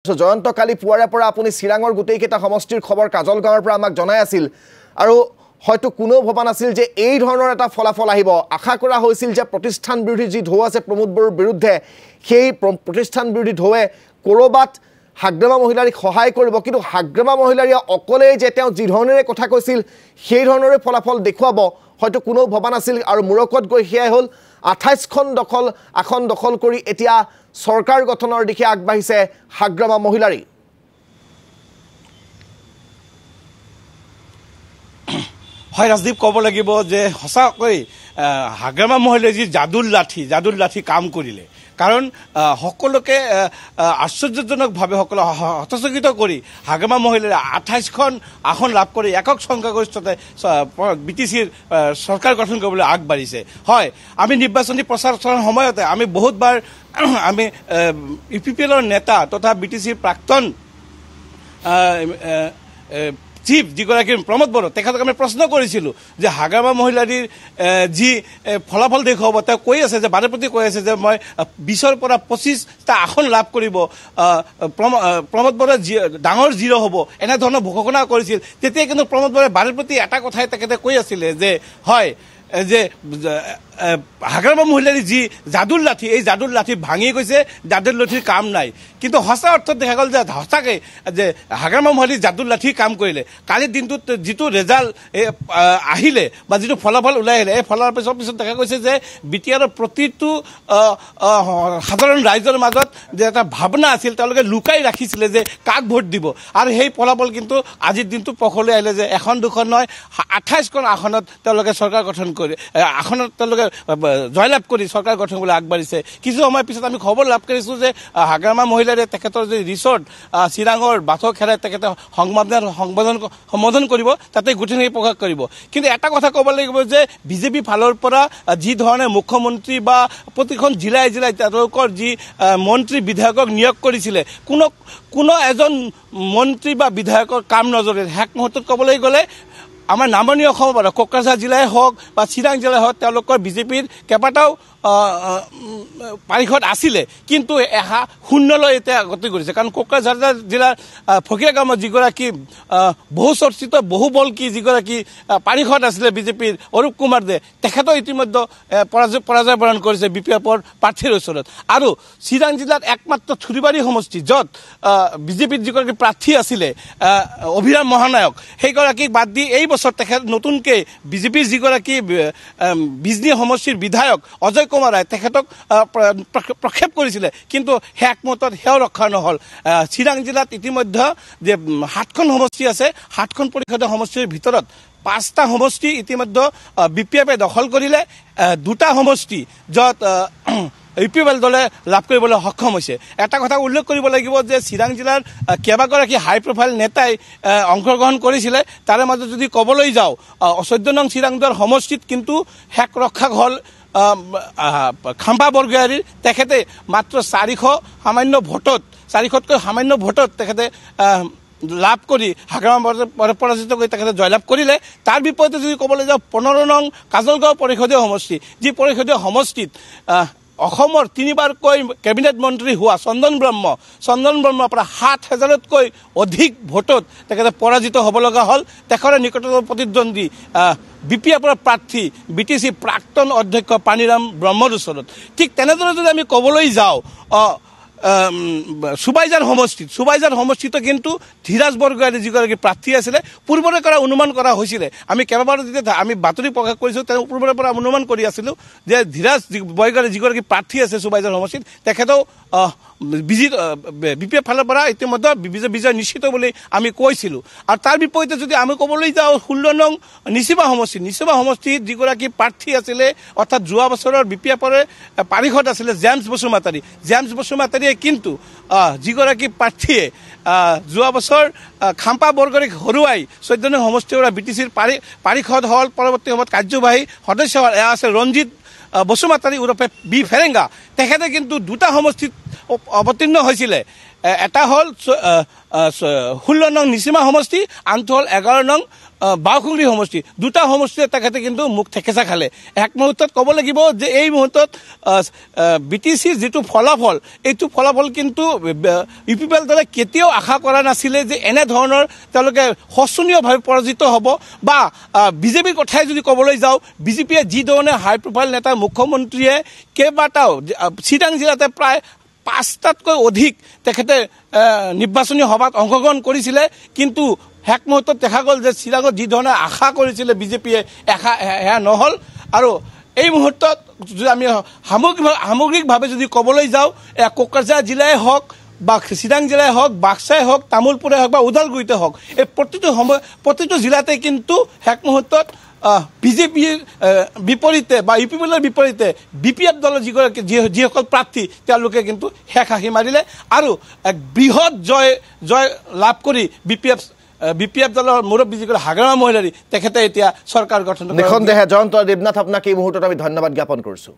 জয়ন্ত কালি পুৱাৰে পৰা আপুনি চিৰাঙৰ গোটেইকেইটা সমষ্টিৰ খবৰ কাজল গাঁৱৰ পৰা আমাক জনাই আছিল আৰু হয়তো কোনেও ভবা নাছিল যে এই ধৰণৰ এটা ফলাফল আহিব। আশা কৰা হৈছিল যে প্ৰতিষ্ঠান বিৰোধী যি ঢৌ আছে প্ৰমোদ বড়োৰ বিৰুদ্ধে সেই প্ৰতিষ্ঠান বিৰোধী ঢৌৱে ক'ৰবাত হাগ্ৰামা মহিলাৰীক সহায় কৰিব, কিন্তু হাগ্ৰামা মহিলাৰীয়ে অকলেই যে তেওঁ যি ধৰণেৰে কথা কৈছিল সেই ধৰণৰে ফলাফল দেখুৱাব হয়তো কোনেও ভবা নাছিল। আৰু মূৰকত গৈ সেয়াই হ'ল ২৮খন আসন দখল কৰি এতিয়া চৰকাৰ গঠনৰ দিশে আগবাঢ়িছে হাগ্ৰামা মহিলাৰী। হয় ৰাজদীপ, ক'ব লাগিব যে সঁচাকৈ হাগ্ৰামা মহিলাই যি যাদুৰ লাঠি কাম কৰিলে। কাৰণ সকলোকে আশ্চৰ্যজনকভাৱে সকলো হতচকিত কৰি হাগ্ৰামা মহিলাই ২৮খন আসন লাভ কৰি একক সংখ্যাগৰিষ্ঠতে BTCৰ চৰকাৰ গঠন কৰিবলৈ আগবাঢ়িছে। হয়, আমি নিৰ্বাচনী প্ৰচাৰৰ সময়তে আমি বহুতবাৰ আমি UPPLৰ নেতা তথা BTCৰ প্ৰাক্তন চিফ যিগৰাকী প্ৰমোদ বড়ো তেখেতক আমি প্ৰশ্ন কৰিছিলোঁ যে হাগ্ৰামা মহিলাৰীৰ যি ফলাফল দেখুৱাব, তেওঁ কৈ আছে যে বাৰেপ্ৰতি কৈ আছে যে মই ২০ৰ পৰা ২৫টা আসন লাভ কৰিব, প্ৰমোদ বড়ো ডাঙৰ জিৰ' হ'ব, এনেধৰণৰ ঘোষণা কৰিছিল। তেতিয়া কিন্তু প্ৰমোদ বড়োৱে বাৰেপ্ৰতি এটা কথাই তেখেতে কৈ আছিলে যে হয় যে হাগ্ৰামা মহিলাৰীৰ যি যাদুৰ লাঠি, এই যাদুৰ লাঠি ভাঙি গৈছে, যাদুৰ লাঠিৰ কাম নাই। কিন্তু সঁচা অৰ্থত দেখা গ'ল যে সঁচাকৈ যে হাগ্ৰামা মহিলাৰীৰ যাদুৰ লাঠি কাম কৰিলে। কালিৰ দিনটোত যিটো ৰেজাল্ট আহিলে বা যিটো ফলাফল ওলাই আহিলে, এই ফলাফলৰ পিছত দেখা গৈছে যে BTRৰ প্ৰতিটো সাধাৰণ ৰাইজৰ মাজত যে এটা ভাৱনা আছিল, তেওঁলোকে লুকাই ৰাখিছিলে যে কাক ভোট দিব। আৰু সেই ফলাফল কিন্তু আজিৰ দিনটো পোহৰলৈ আহিলে যে এখন দুখন নহয় ২৮খন আসনত তেওঁলোকে চৰকাৰ গঠন কৰি আসনত তেওঁলোকে জয়লাভ কৰি চৰকাৰ গঠন কৰিবলৈ আগবাঢ়িছে। কিছু সময় পিছত আমি খবৰ লাভ কৰিছোঁ যে হাগ্ৰামা মহিলাৰে তেখেতৰ যি ৰিচৰ্ট চিৰাঙৰ বাথৌখেৰাই তেখেতে সম্বোধন কৰিব, তাতে গোটেইখিনি প্ৰকাশ কৰিব। কিন্তু এটা কথা ক'ব লাগিব যে বিজেপি ফালৰ পৰা যি ধৰণে মুখ্যমন্ত্ৰী বা প্ৰতিখন জিলাই তেওঁলোকৰ যি মন্ত্ৰী বিধায়কক নিয়োগ কৰিছিলে, কোনো এজন মন্ত্ৰী বা বিধায়কৰ কাম নজৰে। শেষ মুহূৰ্তত ক'বলৈ গ'লে আমাৰ নামনি অসমৰ কোকৰাঝাৰ জিলাই হওক বা চিৰাং জিলাই হওক, তেওঁলোকৰ বিজেপিৰ কেইবাটাও পাৰিষদ আছিলে, কিন্তু শূন্যলৈ এতিয়া গতি কৰিছে। কাৰণ কোকৰাঝাৰ জিলাৰ ফকীৰাগাঁৱত যিগৰাকী বহু চৰ্চিত বহুবল্কী যিগৰাকী পাৰিষদ আছিলে বিজেপিৰ অৰূপ কুমাৰ দে, তেখেতেও ইতিমধ্যে পৰাজয় বৰণ কৰিছে BPFৰ প্ৰাৰ্থীৰ ওচৰত। আৰু চিৰাং জিলাত একমাত্ৰ থুৰিবাৰী সমষ্টি, য'ত বিজেপিৰ যিগৰাকী প্ৰাৰ্থী আছিলে অভিৰাম মহানায়ক, সেইগৰাকীক বাদ দি এই বছৰ তেখেত নতুনকৈ বিজেপিৰ যিগৰাকী বিজনী সমষ্টিৰ বিধায়ক অজয় কুমাৰ ৰায়, তেখেতক প্ৰক্ষেপ কৰিছিলে, কিন্তু শেষ মুহূৰ্তত সেয়াও ৰক্ষা নহ'ল। চিৰাং জিলাত ইতিমধ্যে যে 7খন সমষ্টি আছে, 7খন পৰিষদীয় সমষ্টিৰ ভিতৰত 5টা সমষ্টি ইতিমধ্যে BPFে দখল কৰিলে, 2টা সমষ্টি য'ত UPPL দলে লাভ কৰিবলৈ সক্ষম হৈছে। এটা কথা উল্লেখ কৰিব লাগিব যে চিৰাং জিলাৰ কেইবাগৰাকী হাই প্ৰফাইল নেতাই অংশগ্ৰহণ কৰিছিলে। তাৰে মাজত যদি ক'বলৈ যাওঁ 14 নং চিৰাংদুৱাৰ সমষ্টিত কিন্তু শেষ ৰক্ষা হ'ল খাম্পা বৰগোহাঞিৰ। তেখেতে মাত্ৰ 400তকৈ সামান্য ভোটত তেখেতে লাভ কৰি হাগ্ৰামা পৰাজিত কৰি তেখেতে জয়লাভ কৰিলে। তাৰ বিপৰীতে যদি ক'বলৈ যাওঁ 15 নং কাজলগাঁও পৰিষদীয় সমষ্টি, যি পৰিষদীয় সমষ্টিত অসমৰ 3বাৰকৈ কেবিনেট মন্ত্ৰী হোৱা চন্দন ব্ৰহ্মৰ পৰা 7,000তকৈ অধিক ভোটত তেখেতে পৰাজিত হ'ব লগা হ'ল। তেখেতৰ নিকটতম প্ৰতিদ্বন্দ্বী BPFৰ প্ৰাৰ্থী BTC প্ৰাক্তন অধ্যক্ষ পানীৰাম ব্ৰহ্মৰ ওচৰত। ঠিক তেনেদৰে যদি আমি ক'বলৈ যাওঁ সুবাইজাৰ সমষ্টিতো কিন্তু ধীৰাজ বৰগোহাঞি যিগৰাকী প্ৰাৰ্থী আছিলে, পূৰ্বৰে পৰা অনুমান কৰা হৈছিলে, আমি কেইবাবাৰো যেতিয়া আমি বাতৰি প্ৰকাশ কৰিছোঁ তেওঁ পূৰ্বৰে পৰা অনুমান কৰি আছিলোঁ যে ধীৰাজ বৰগোহাঞি যিগৰাকী প্ৰাৰ্থী আছে সুবাইজাৰ সমষ্টিত, তেখেতেও BPF ফালৰ পৰা ইতিমধ্যে বিজয় নিশ্চিত বুলি আমি কৈছিলোঁ। আৰু তাৰ বিপৰীতে যদি আমি ক'বলৈ যাওঁ 16 নং নিচিমা সমষ্টিত যিগৰাকী প্ৰাৰ্থী আছিলে, অৰ্থাৎ যোৱা বছৰৰ BPFৰে পাৰিষদ আছিলে জেমছ বসুমাতাৰীয়ে কিন্তু যিগৰাকী প্ৰাৰ্থীয়ে যোৱা বছৰ খাম্পা বৰগোহাঞিক হৰুৱাই 14 নং সমষ্টিৰ পৰা BTCৰ পাৰিষদ হ'ল, পৰৱৰ্তী সময়ত কাৰ্যবাহী সদস্য হ'ল, এয়া আছে ৰঞ্জিত বসুমাতাৰী ওৰফে বি ফেৰেংগা। তেখেতে কিন্তু 2টা সমষ্টিত অৱতীৰ্ণ হৈছিলে। এটা হ'ল 16 নং নিচিমা সমষ্টি, আনটো হ'ল 11 নং বাওখুংৰি সমষ্টি। দুটা সমষ্টিয়ে তেখেতে কিন্তু মুখ থেকেচা খালে। এক মুহূৰ্তত ক'ব লাগিব যে এই মুহূৰ্তত BTCৰ যিটো ফলাফল, এইটো ফলাফল কিন্তু UPPL দলে কেতিয়াও আশা কৰা নাছিলে যে এনেধৰণৰ তেওঁলোকে শোচনীয়ভাৱে পৰাজিত হ'ব। বা বিজেপিৰ কথাই যদি ক'বলৈ যাওঁ, বিজেপিয়ে যি ধৰণে হাই প্ৰফাইল নেতা মুখ্যমন্ত্ৰীয়ে কেইবাটাও চিৰাং জিলাতে প্ৰায় 5টাতকৈ অধিক তেখেতে নিৰ্বাচনী সভাত অংশগ্ৰহণ কৰিছিলে, কিন্তু শেষ মুহূৰ্তত দেখা গ'ল যে চিৰাঙত যি ধৰণে আশা কৰিছিলে বিজেপিয়ে সেয়া নহ'ল। আৰু এই মুহূৰ্তত যদি আমি সামগ্ৰিকভাৱে যদি ক'বলৈ যাওঁ, কোকৰাঝাৰ জিলাই হওক বা চিৰাং জিলাই হওক, বাক্সাই হওক, তামোলপুৰে হওক বা ওদালগুৰিতে হওক, এই প্ৰতিটো জিলাতে কিন্তু শেষ মুহূৰ্তত বিজেপিৰ বিপৰীতে বা UPPLৰ বিপৰীতে BPF দলৰ যিসকল প্ৰাৰ্থী তেওঁলোকে কিন্তু শেষ হাঁহি মাৰিলে আৰু এক বৃহৎ জয় লাভ কৰি BPF দলৰ মুৰব্বী যিগৰাকী হাগ্ৰামা মহিলাৰী তেখেতে এতিয়া চৰকাৰ গঠন নিঃসন্দেহে জয়ন্ত দেৱনাথ, আপোনাক এই মুহূৰ্তত আমি ধন্যবাদ জ্ঞাপন কৰিছোঁ।